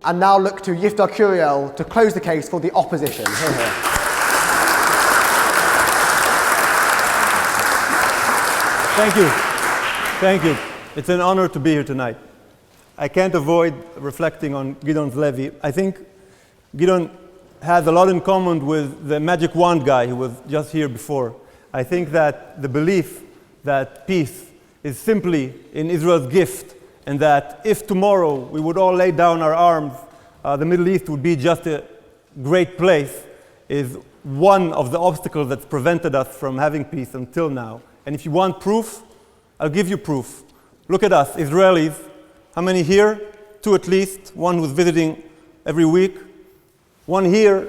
and now look to Yiftah Curiel to close the case for the opposition. Hear, hear. Thank you. Thank you. It's an honor to be here tonight. I can't avoid reflecting on Gideon Levy. I think Gideon has a lot in common with the magic wand guy who was just here before. I think that the belief that peace is simply in Israel's gift, and that if tomorrow we would all lay down our arms, the Middle East would be just a great place, is one of the obstacles that's prevented us from having peace until now. And if you want proof, I'll give you proof. Look at us, Israelis. How many here? 2 at least. One who's visiting every week. One here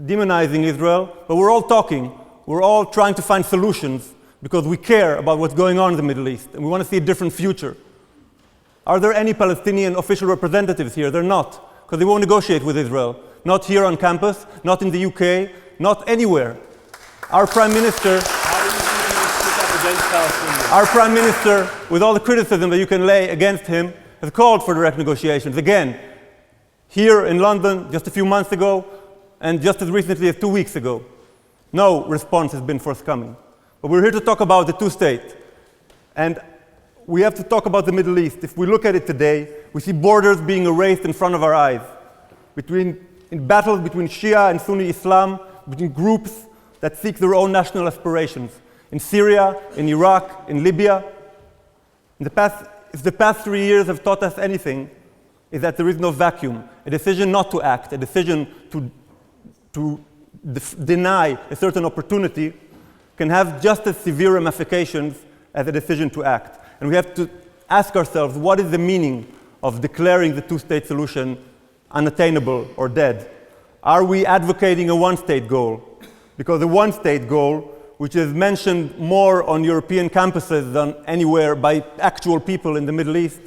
demonizing Israel. But we're all talking. We're all trying to find solutions because we care about what's going on in the Middle East and we want to see a different future. Are there any Palestinian official representatives here? They're not, because they won't negotiate with Israel. Not here on campus, not in the UK, not anywhere. Our Prime Minister... Our Prime Minister, with all the criticism that you can lay against him, has called for direct negotiations. Again, here in London just a few months ago, and just as recently as 2 weeks ago. No response has been forthcoming. But we're here to talk about the two-state. And we have to talk about the Middle East. If we look at it today, we see borders being erased in front of our eyes. In battles between Shia and Sunni Islam, between groups that seek their own national aspirations. In Syria, in Iraq, in Libya. If the past 3 years have taught us anything, is that there is no vacuum. A decision not to act, a decision to deny a certain opportunity can have just as severe ramifications as a decision to act. And we have to ask ourselves, what is the meaning of declaring the two-state solution unattainable or dead? Are we advocating a one-state goal? Because the one-state goal, which is mentioned more on European campuses than anywhere by actual people in the Middle East,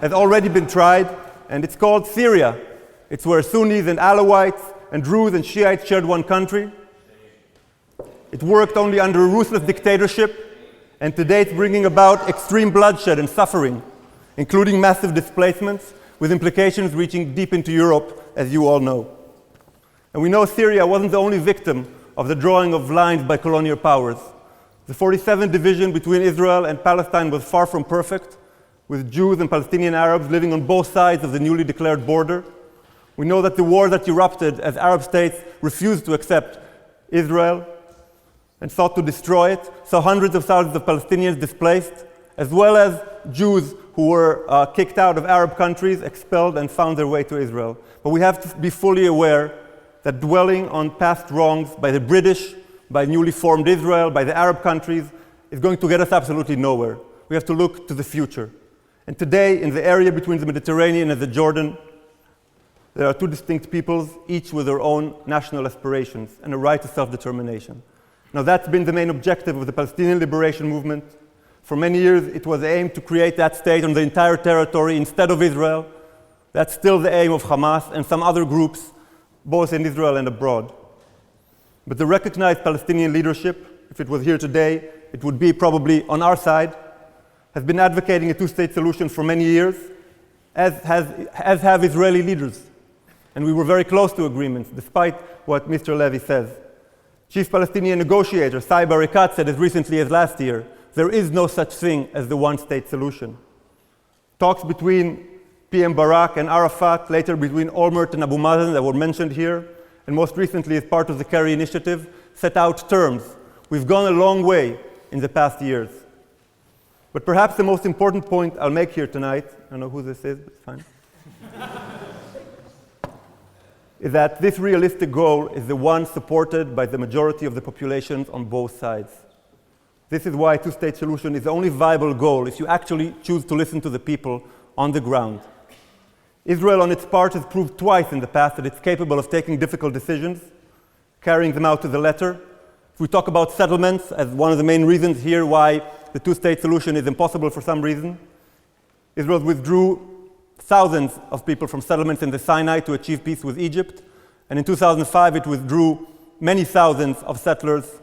has already been tried, and it's called Syria. It's where Sunnis and Alawites and Druze and Shiites shared one country. It worked only under a ruthless dictatorship, and today it's bringing about extreme bloodshed and suffering, including massive displacements, with implications reaching deep into Europe, as you all know. And we know Syria wasn't the only victim of the drawing of lines by colonial powers. The 47th division between Israel and Palestine was far from perfect, with Jews and Palestinian Arabs living on both sides of the newly declared border. We know that the war that erupted as Arab states refused to accept Israel and sought to destroy it, saw hundreds of thousands of Palestinians displaced, as well as Jews who were kicked out of Arab countries, expelled, and found their way to Israel. But we have to be fully aware that dwelling on past wrongs by the British, by newly formed Israel, by the Arab countries, is going to get us absolutely nowhere. We have to look to the future. And today, in the area between the Mediterranean and the Jordan, there are two distinct peoples, each with their own national aspirations and a right to self-determination. Now, that's been the main objective of the Palestinian liberation movement. For many years, it was aimed to create that state on the entire territory instead of Israel. That's still the aim of Hamas and some other groups, both in Israel and abroad. But the recognized Palestinian leadership, if it was here today, it would be probably on our side, has been advocating a two-state solution for many years, as have Israeli leaders. And we were very close to agreements, despite what Mr. Levy says. Chief Palestinian negotiator Saeb Erekat said as recently as last year, there is no such thing as the one-state solution. Talks between PM Barak and Arafat, later between Olmert and Abu Mazen that were mentioned here, and most recently as part of the Kerry Initiative, set out terms. We've gone a long way in the past years. But perhaps the most important point I'll make here tonight, I don't know who this is, but it's fine, is that this realistic goal is the one supported by the majority of the populations on both sides. This is why a two-state solution is the only viable goal if you actually choose to listen to the people on the ground. Israel, on its part, has proved twice in the past that it's capable of taking difficult decisions, carrying them out to the letter. If we talk about settlements as one of the main reasons here why the two-state solution is impossible for some reason, Israel withdrew thousands of people from settlements in the Sinai to achieve peace with Egypt. And in 2005, it withdrew many thousands of settlers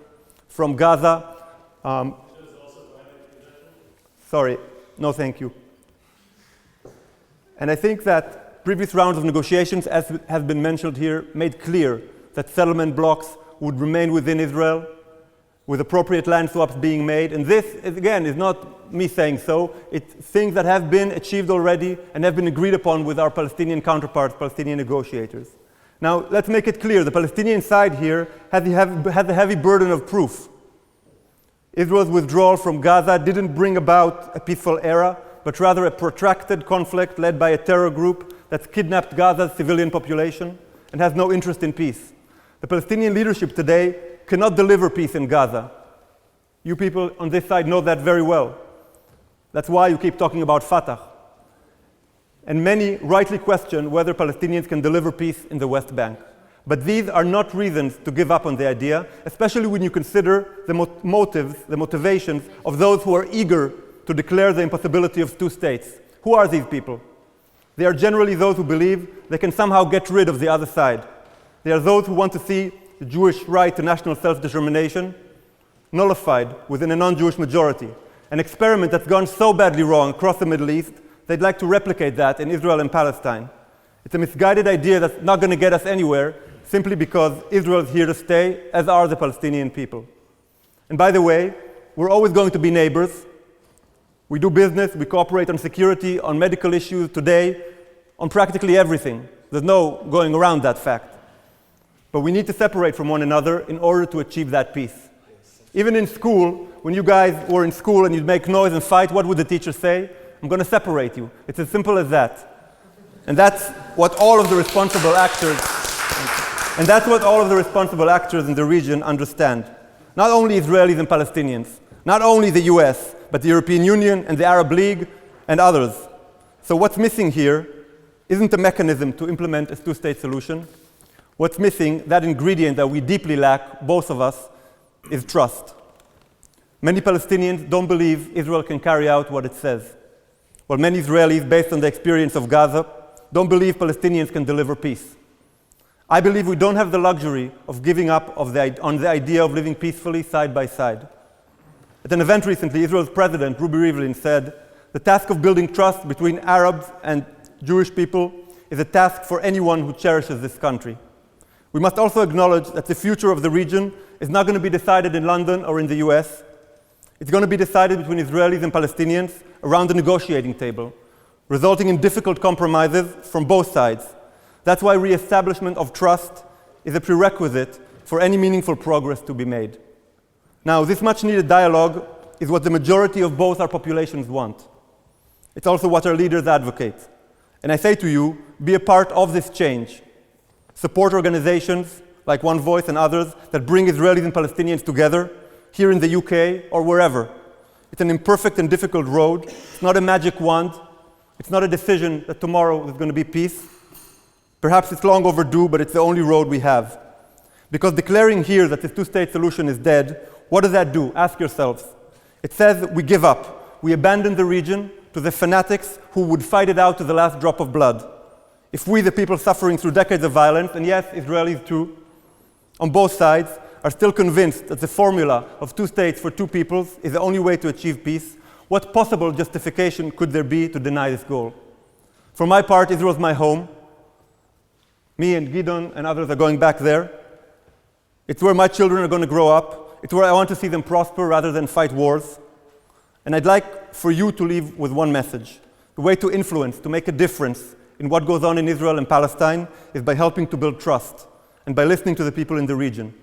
from Gaza. Sorry, no thank you. And I think that previous rounds of negotiations, as has been mentioned here, made clear that settlement blocks would remain within Israel, with appropriate land swaps being made. And this, again, is not me saying so. It's things that have been achieved already and have been agreed upon with our Palestinian counterparts, Palestinian negotiators. Now, let's make it clear. The Palestinian side here has a heavy burden of proof. Israel's withdrawal from Gaza didn't bring about a peaceful era, but rather a protracted conflict led by a terror group that's kidnapped Gaza's civilian population and has no interest in peace. The Palestinian leadership today cannot deliver peace in Gaza. You people on this side know that very well. That's why you keep talking about Fatah. And many rightly question whether Palestinians can deliver peace in the West Bank. But these are not reasons to give up on the idea, especially when you consider the motivations of those who are eager to declare the impossibility of two states. Who are these people? They are generally those who believe they can somehow get rid of the other side. They are those who want to see the Jewish right to national self-determination nullified within a non-Jewish majority, an experiment that's gone so badly wrong across the Middle East, they'd like to replicate that in Israel and Palestine. It's a misguided idea that's not going to get us anywhere simply because Israel is here to stay, as are the Palestinian people. And by the way, we're always going to be neighbors. We do business, we cooperate on security, on medical issues today, on practically everything. There's no going around that fact. But we need to separate from one another in order to achieve that peace. Even in school, when you guys were in school and you'd make noise and fight, what would the teacher say? I'm going to separate you. It's as simple as that. And that's what all of the responsible actors in the region understand. Not only Israelis and Palestinians, not only the US, but the European Union and the Arab League and others. So what's missing here isn't a mechanism to implement a two-state solution. What's missing, that ingredient that we deeply lack, both of us, is trust. Many Palestinians don't believe Israel can carry out what it says, while many Israelis, based on the experience of Gaza, don't believe Palestinians can deliver peace. I believe we don't have the luxury of giving up on the idea of living peacefully side by side. At an event recently, Israel's president, Ruby Rivlin, said, "The task of building trust between Arabs and Jewish people is a task for anyone who cherishes this country." We must also acknowledge that the future of the region is not going to be decided in London or in the US. It's going to be decided between Israelis and Palestinians around the negotiating table, resulting in difficult compromises from both sides. That's why re-establishment of trust is a prerequisite for any meaningful progress to be made. Now, this much-needed dialogue is what the majority of both our populations want. It's also what our leaders advocate. And I say to you, be a part of this change. Support organizations like One Voice and others that bring Israelis and Palestinians together, here in the UK or wherever. It's an imperfect and difficult road. It's not a magic wand. It's not a decision that tomorrow there's going to be peace. Perhaps it's long overdue, but it's the only road we have. Because declaring here that this two-state solution is dead, what does that do? Ask yourselves. It says we give up. We abandon the region to the fanatics who would fight it out to the last drop of blood. If we, the people suffering through decades of violence, and yes, Israelis too, on both sides, are still convinced that the formula of two states for two peoples is the only way to achieve peace, what possible justification could there be to deny this goal? For my part, Israel is my home. Me and Gidon and others are going back there. It's where my children are going to grow up. It's where I want to see them prosper rather than fight wars. And I'd like for you to leave with one message. The way to influence, to make a difference in what goes on in Israel and Palestine is by helping to build trust and by listening to the people in the region.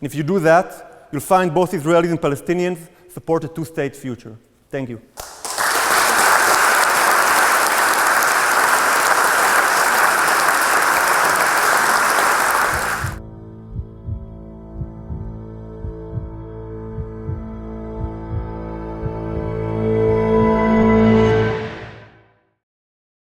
And if you do that, you'll find both Israelis and Palestinians support a two-state future. Thank you.